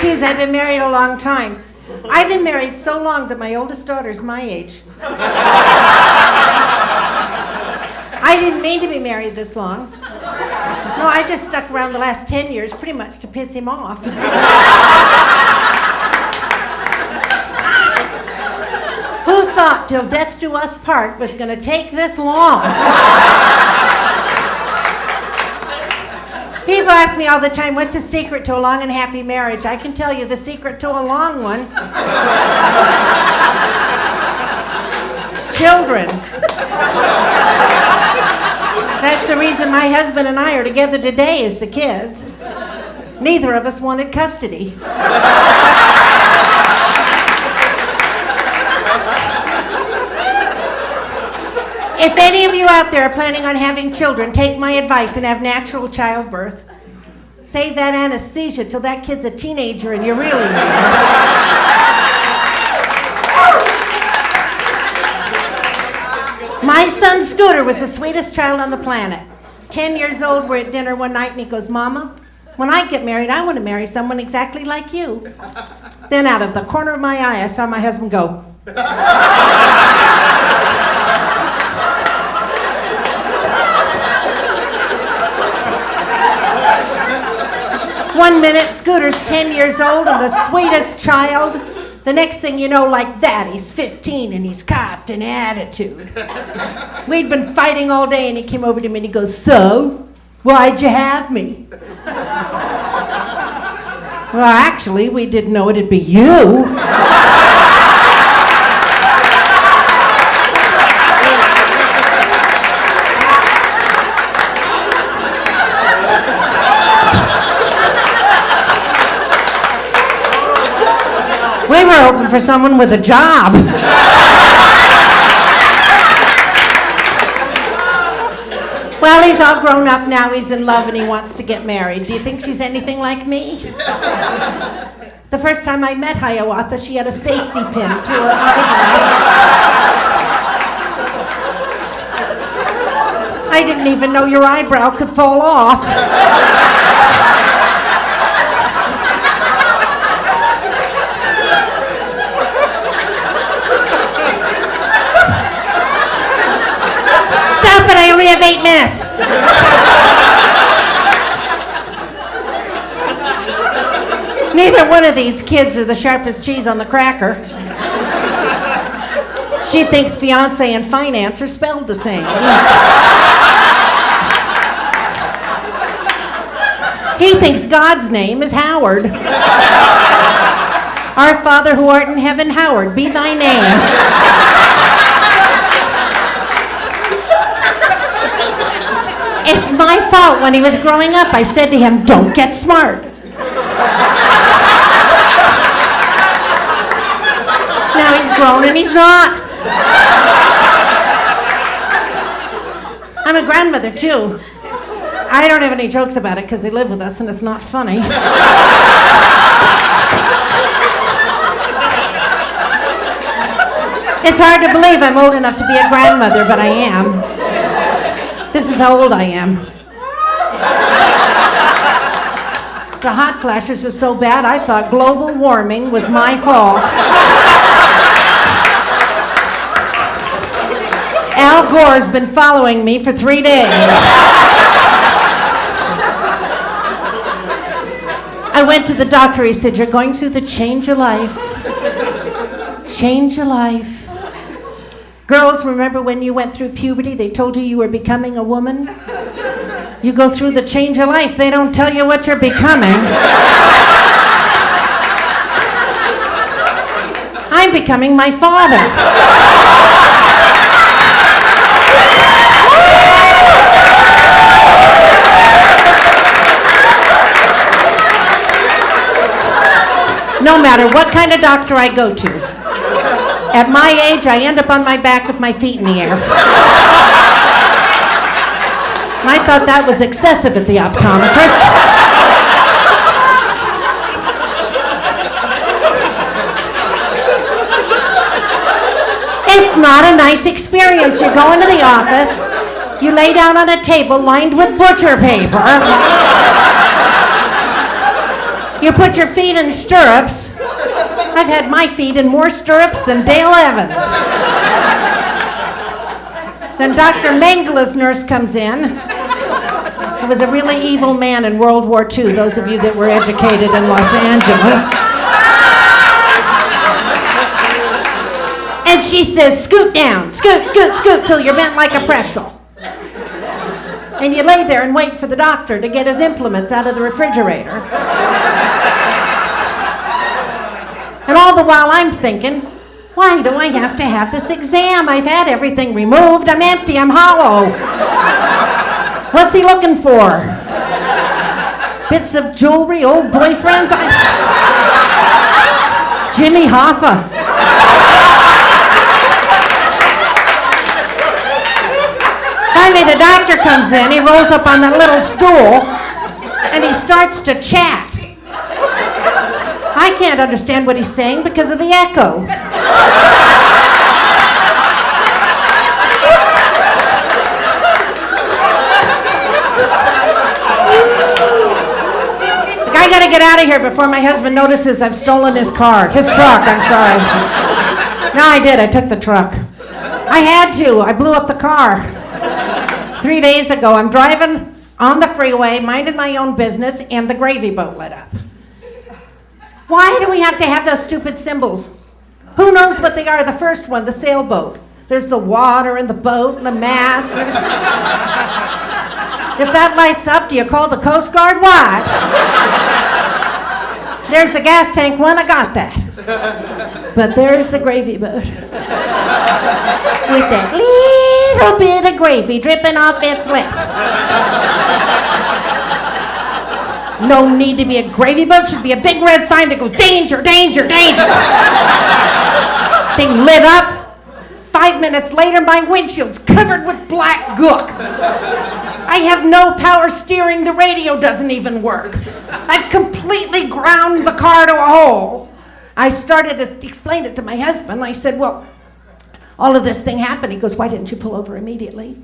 Geez, I've been married a long time. I've been married so long that my oldest daughter's my age. I didn't mean to be married this long. No, I just stuck around the last 10 years pretty much to piss him off. Who thought till death do us part was going to take this long? People ask me all the time, what's the secret to a long and happy marriage? I can tell you the secret to a long one. Children. That's the reason my husband and I are together today, is the kids. Neither of us wanted custody. If any of you out there are planning on having children, take my advice and have natural childbirth. Save that anesthesia till that kid's a teenager and you're really My son Scooter was the sweetest child on the planet. 10 years old, we're at dinner one night and he goes, Mama, when I get married, I want to marry someone exactly like you. Then out of the corner of my eye, I saw my husband go. 1 minute, Scooter's 10 years old and the sweetest child. The next thing you know, like that, he's 15 and he's copped an attitude. We'd been fighting all day and he came over to me and he goes, so, why'd you have me? Well, actually, we didn't know it'd be you. We were hoping for someone with a job. Well, he's all grown up now, he's in love and he wants to get married. Do you think she's anything like me? The first time I met Hiawatha, she had a safety pin through her eyebrow. I didn't even know your eyebrow could fall off. But I only have 8 minutes. Neither one of these kids are the sharpest cheese on the cracker. She thinks fiance and finance are spelled the same. He thinks God's name is Howard. Our Father who art in heaven, hallowed be thy name. It's my fault. When he was growing up, I said to him, don't get smart. Now he's grown and he's not. I'm a grandmother, too. I don't have any jokes about it because they live with us and it's not funny. It's hard to believe I'm old enough to be a grandmother, but I am. This is how old I am. The hot flashes are so bad, I thought global warming was my fault. Al Gore's been following me for 3 days. I went to the doctor, he said, you're going through the change of life. Change of life. Girls, remember when you went through puberty, they told you were becoming a woman? You go through the change of life, they don't tell you what you're becoming. I'm becoming my father. No matter what kind of doctor I go to, at my age, I end up on my back with my feet in the air. I thought that was excessive at the optometrist. It's not a nice experience. You go into the office, you lay down on a table lined with butcher paper. You put your feet in stirrups. I've had my feet in more stirrups than Dale Evans. Then Dr. Mengele's nurse comes in. He was a really evil man in World War II, those of you that were educated in Los Angeles. And she says, scoot down, scoot, scoot, scoot, till you're bent like a pretzel. And you lay there and wait for the doctor to get his implements out of the refrigerator. And all the while I'm thinking, why do I have to have this exam? I've had everything removed. I'm empty. I'm hollow. What's he looking for? Bits of jewelry, old boyfriends? Jimmy Hoffa. Finally, the doctor comes in. He rolls up on that little stool, and he starts to chat. I can't understand what he's saying because of the echo. Look, I gotta get out of here before my husband notices I've stolen his car. His truck, I'm sorry. No, I did. I took the truck. I had to. I blew up the car. 3 days ago, I'm driving on the freeway, minding my own business, and the gravy boat lit up. Why do we have to have those stupid symbols? Who knows what they are? The first one, the sailboat. There's the water and the boat and the mast. If that lights up, do you call the Coast Guard? What? There's the gas tank one, I got that. But there's the gravy boat. With that little bit of gravy dripping off its lip. No need to be a gravy boat. Should be a big red sign that goes, danger, danger, danger. Thing lit up. 5 minutes later, my windshield's covered with black gook. I have no power steering. The radio doesn't even work. I've completely ground the car to a hole. I started to explain it to my husband. I said, well, all of this thing happened. He goes, why didn't you pull over immediately?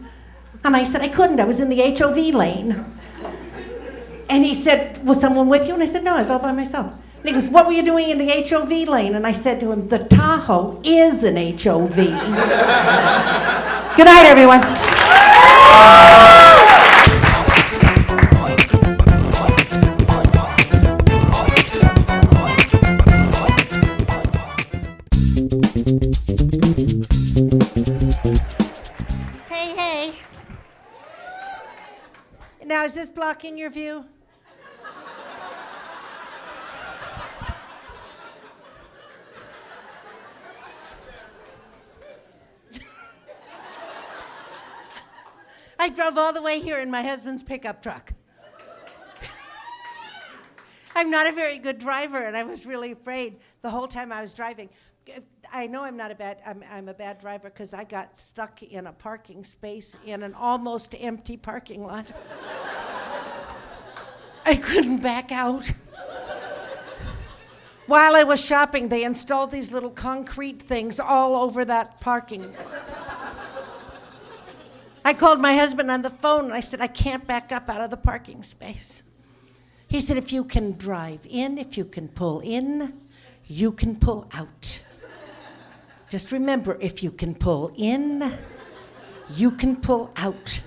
And I said, I couldn't. I was in the HOV lane. And he said, was someone with you? And I said, no, I was all by myself. And he goes, what were you doing in the HOV lane? And I said to him, the Tahoe is an HOV. Good night, everyone. Hey, hey. Now, is this blocking your view? I drove all the way here in my husband's pickup truck. I'm not a very good driver, and I was really afraid the whole time I was driving. I know I'm a bad driver because I got stuck in a parking space in an almost empty parking lot. I couldn't back out. While I was shopping, they installed these little concrete things all over that parking lot. I called my husband on the phone and I said, I can't back up out of the parking space. He said, if you can drive in, if you can pull in, you can pull out. Just remember, if you can pull in, you can pull out.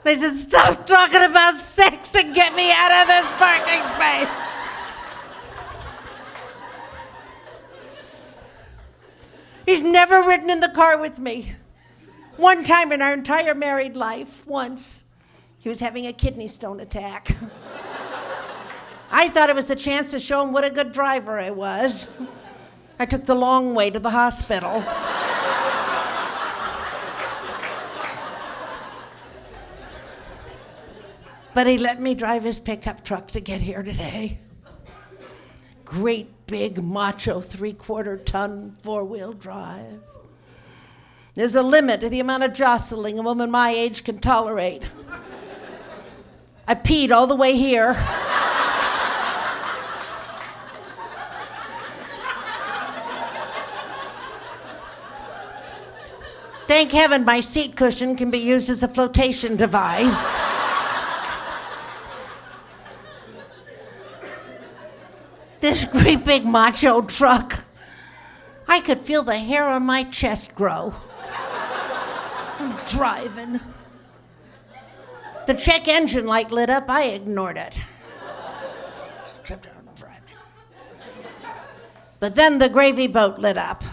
And I said, stop talking about sex and get me out of this parking space. He's never ridden in the car with me. One time in our entire married life, once, he was having a kidney stone attack. I thought it was a chance to show him what a good driver I was. I took the long way to the hospital. But he let me drive his pickup truck to get here today. Great big macho 3/4-ton 4-wheel drive. There's a limit to the amount of jostling a woman my age can tolerate. I peed all the way here. Thank heaven my seat cushion can be used as a flotation device. This great big macho truck. I could feel the hair on my chest grow. I'm driving. The check engine light lit up. I ignored it. Kept on driving. But then the gravy boat lit up.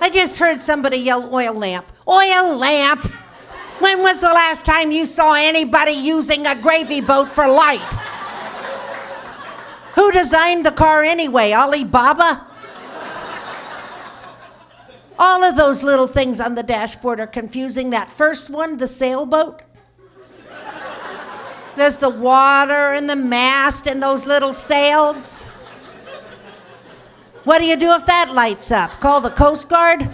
I just heard somebody yell, oil lamp. Oil lamp? When was the last time you saw anybody using a gravy boat for light? Who designed the car anyway? Alibaba? All of those little things on the dashboard are confusing. That first one, the sailboat. There's the water and the mast and those little sails. What do you do if that lights up? Call the Coast Guard?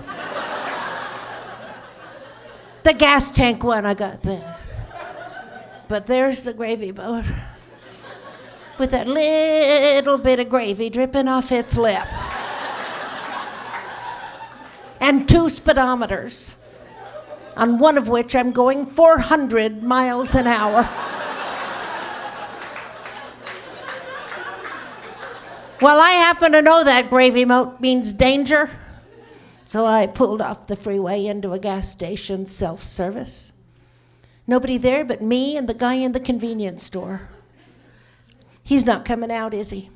The gas tank one, I got that. But there's the gravy boat with that little bit of gravy dripping off its lip. And 2 speedometers, on one of which I'm going 400 miles an hour. Well, I happen to know that gravy boat means danger, so I pulled off the freeway into a gas station self-service. Nobody there but me and the guy in the convenience store. He's not coming out, is he?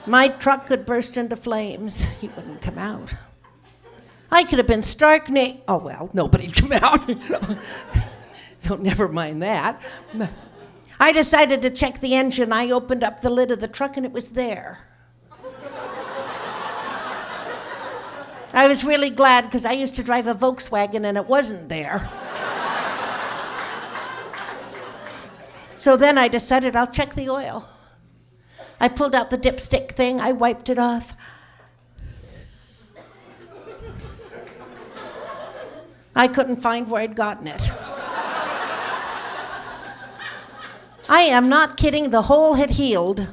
My truck could burst into flames. He wouldn't come out. I could have been stark naked. Oh, well, nobody'd come out. So never mind that. I decided to check the engine. I opened up the lid of the truck and it was there. I was really glad because I used to drive a Volkswagen and it wasn't there. So then I decided I'll check the oil. I pulled out the dipstick thing. I wiped it off. I couldn't find where I'd gotten it. I am not kidding. The hole had healed.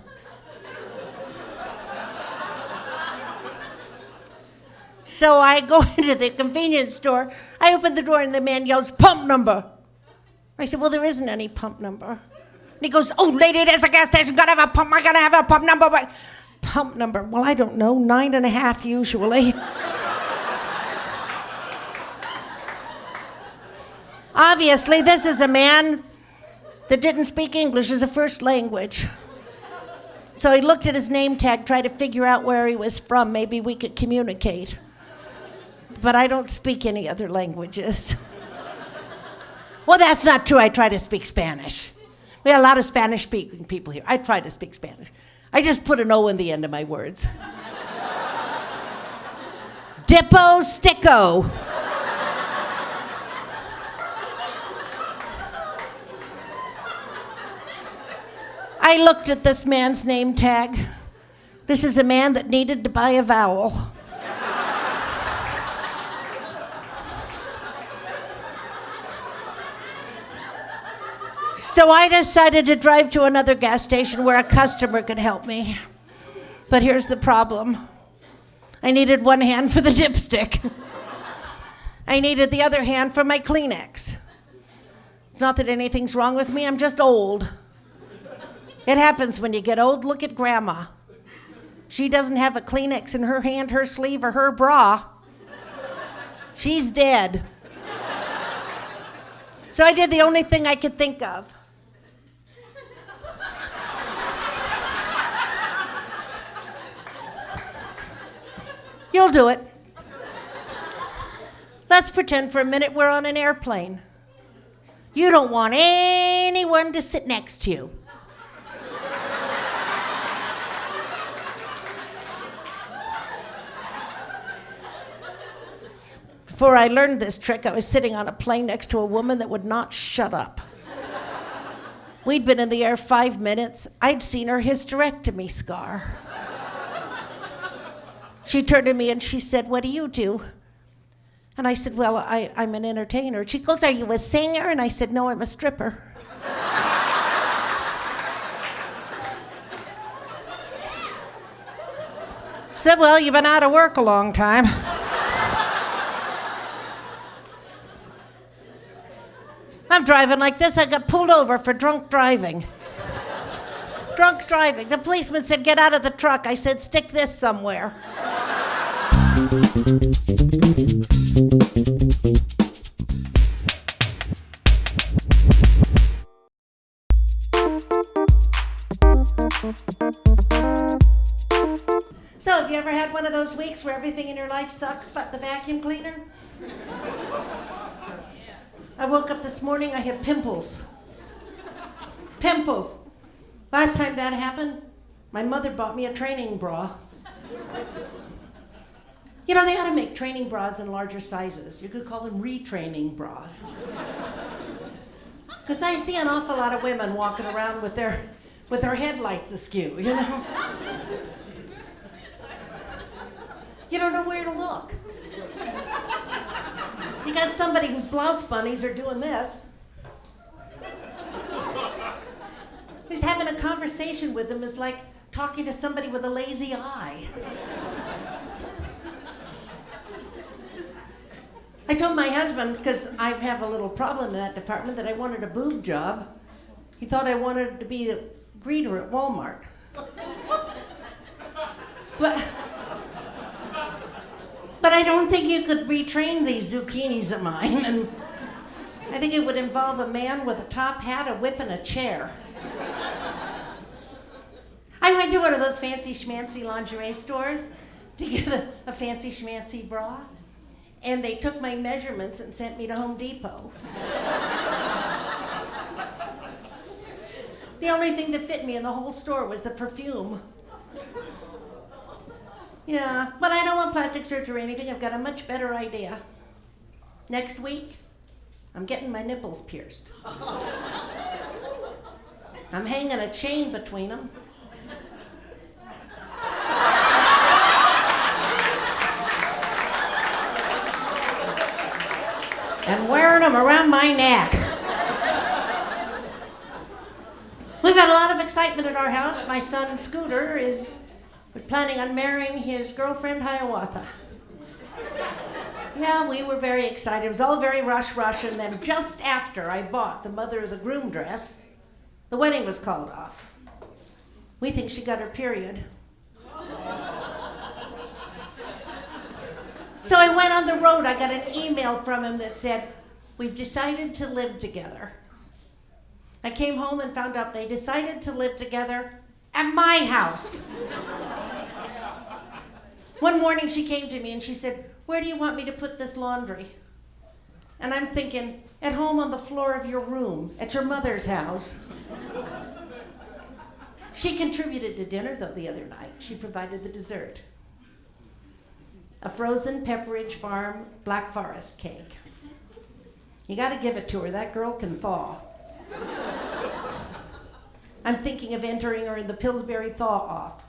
So I go into the convenience store. I open the door and the man yells, "Pump number." I said, "Well, there isn't any pump number." And he goes, "Oh, lady, there's a gas station. Gotta have a pump. I gotta have a pump number." But pump number? Well, I don't know. 9.5 usually. Obviously, this is a man that didn't speak English as a first language. So he looked at his name tag, tried to figure out where he was from. Maybe we could communicate. But I don't speak any other languages. Well, that's not true. I try to speak Spanish. We have a lot of Spanish-speaking people here. I try to speak Spanish. I just put an O in the end of my words. Dippo sticko. I looked at this man's name tag. This is a man that needed to buy a vowel. So I decided to drive to another gas station where a customer could help me. But here's the problem. I needed one hand for the dipstick. I needed the other hand for my Kleenex. Not that anything's wrong with me, I'm just old. It happens when you get old. Look at Grandma. She doesn't have a Kleenex in her hand, her sleeve, or her bra. She's dead. So I did the only thing I could think of. You'll do it. Let's pretend for a minute we're on an airplane. You don't want anyone to sit next to you. Before I learned this trick, I was sitting on a plane next to a woman that would not shut up. We'd been in the air 5 minutes. I'd seen her hysterectomy scar. She turned to me and she said, "What do you do?" And I said, "Well, I'm an entertainer." She goes, "Are you a singer?" And I said, "No, I'm a stripper." Said, well, you've been out of work a long time. I'm driving like this. I got pulled over for drunk driving. Drunk driving. The policeman said, get out of the truck. I said, stick this somewhere. So, have you ever had one of those weeks where everything in your life sucks but the vacuum cleaner? I woke up this morning, I had pimples. Pimples. Last time that happened, my mother bought me a training bra. You know, they ought to make training bras in larger sizes. You could call them retraining bras. Because I see an awful lot of women walking around with their headlights askew, you know? You don't know where to look. You got somebody whose blouse bunnies are doing this. Who's having a conversation with them is like talking to somebody with a lazy eye. I told my husband, because I have a little problem in that department, that I wanted a boob job. He thought I wanted to be a greeter at Walmart. But I don't think you could retrain these zucchinis of mine. And I think it would involve a man with a top hat, a whip, and a chair. I went to one of those fancy schmancy lingerie stores to get a fancy schmancy bra. And they took my measurements and sent me to Home Depot. The only thing that fit me in the whole store was the perfume. Yeah, but I don't want plastic surgery or anything. I've got a much better idea. Next week, I'm getting my nipples pierced. I'm hanging a chain between them. And wearing them around my neck. We've had a lot of excitement at our house. My son Scooter was planning on marrying his girlfriend Hiawatha. Yeah, we were very excited. It was all very rush, and then just after I bought the mother of the groom dress, the wedding was called off. We think she got her period. So I went on the road. I got an email from him that said, we've decided to live together. I came home and found out they decided to live together at my house. One morning she came to me and she said, where do you want me to put this laundry? And I'm thinking, at home on the floor of your room, at your mother's house. She contributed to dinner, though, the other night. She provided the dessert. A frozen Pepperidge Farm Black Forest cake. You gotta give it to her, that girl can thaw. I'm thinking of entering her in the Pillsbury thaw-off.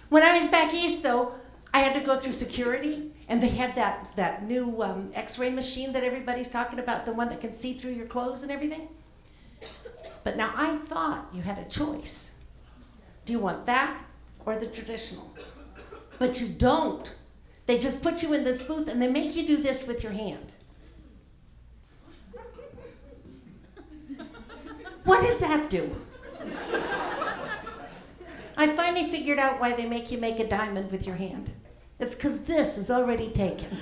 When I was back east, though, I had to go through security, and they had that new x-ray machine that everybody's talking about, the one that can see through your clothes and everything. But now I thought you had a choice. Do you want that or the traditional? But you don't. They just put you in this booth and they make you do this with your hand. What does that do? I finally figured out why they make you make a diamond with your hand. It's because this is already taken.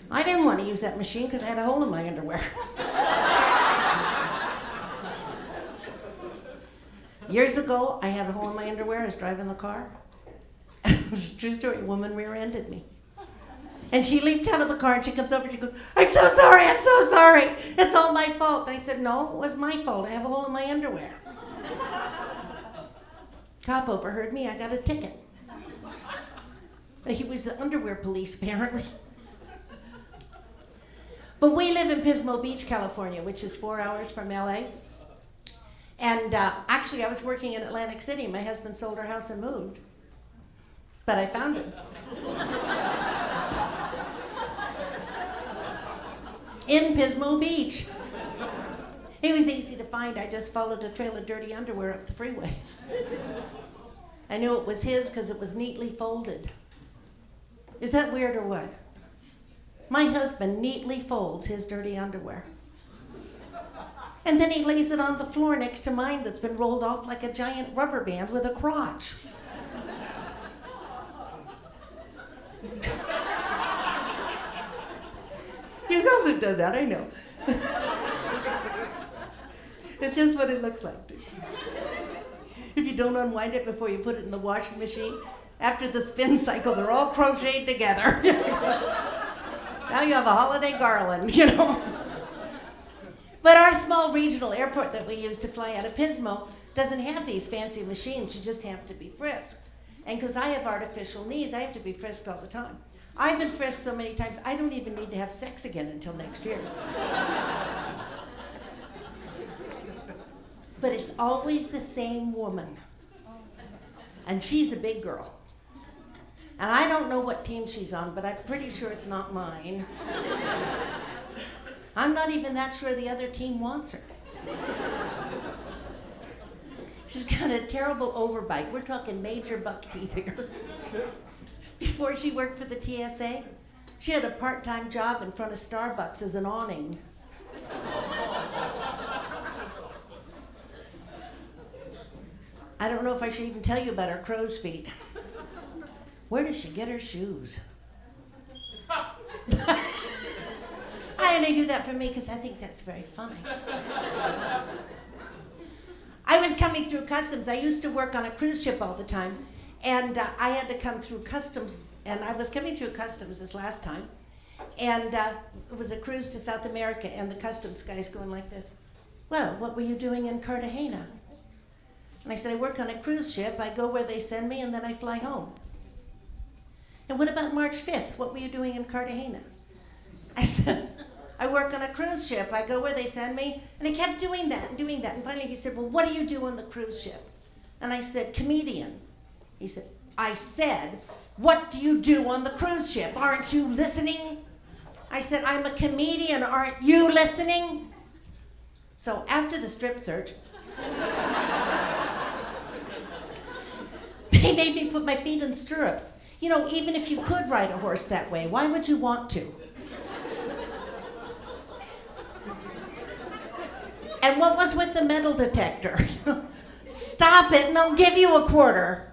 I didn't want to use that machine because I had a hole in my underwear. Years ago, I had a hole in my underwear. I was driving the car. It was a true story. A woman rear-ended me. And she leaped out of the car and she comes over and she goes, I'm so sorry, I'm so sorry. It's all my fault. And I said, no, it was my fault. I have a hole in my underwear. Cop overheard me. I got a ticket. He was the underwear police, apparently. But we live in Pismo Beach, California, which is 4 hours from LA. And actually, I was working in Atlantic City. My husband sold our house and moved. But I found him. In Pismo Beach. It was easy to find. I just followed a trail of dirty underwear up the freeway. I knew it was his because it was neatly folded. Is that weird or what? My husband neatly folds his dirty underwear. And then he lays it on the floor next to mine that's been rolled off like a giant rubber band with a crotch. You girls have done that, I know. It's just what it looks like, too. If you don't unwind it before you put it in the washing machine, after the spin cycle, they're all crocheted together. Now you have a holiday garland, you know. But our small regional airport that we use to fly out of Pismo doesn't have these fancy machines. You just have to be frisked. And because I have artificial knees, I have to be frisked all the time. I've been frisked so many times, I don't even need to have sex again until next year. But it's always the same woman. And she's a big girl. And I don't know what team she's on, but I'm pretty sure it's not mine. I'm not even that sure the other team wants her. She's got a terrible overbite. We're talking major buck teeth here. Before she worked for the TSA, she had a part-time job in front of Starbucks as an awning. I don't know if I should even tell you about her crow's feet. Where does she get her shoes? I only do that for me because I think that's very funny. I was coming through customs. I used to work on a cruise ship all the time, and I had to come through customs, and I was coming through customs this last time, and it was a cruise to South America, and the customs guy's going like this, "Well, what were you doing in Cartagena?" And I said, "I work on a cruise ship. I go where they send me, and then I fly home." "And what about March 5th? What were you doing in Cartagena?" I said, "I work on a cruise ship. I go where they send me." And he kept doing that and doing that. And finally he said, "Well, what do you do on the cruise ship?" And I said, "Comedian." He said, "I said, what do you do on the cruise ship? Aren't you listening?" I said, "I'm a comedian. Aren't you listening?" So after the strip search, they made me put my feet in stirrups. You know, even if you could ride a horse that way, why would you want to? And what was with the metal detector? Stop it and I'll give you a quarter.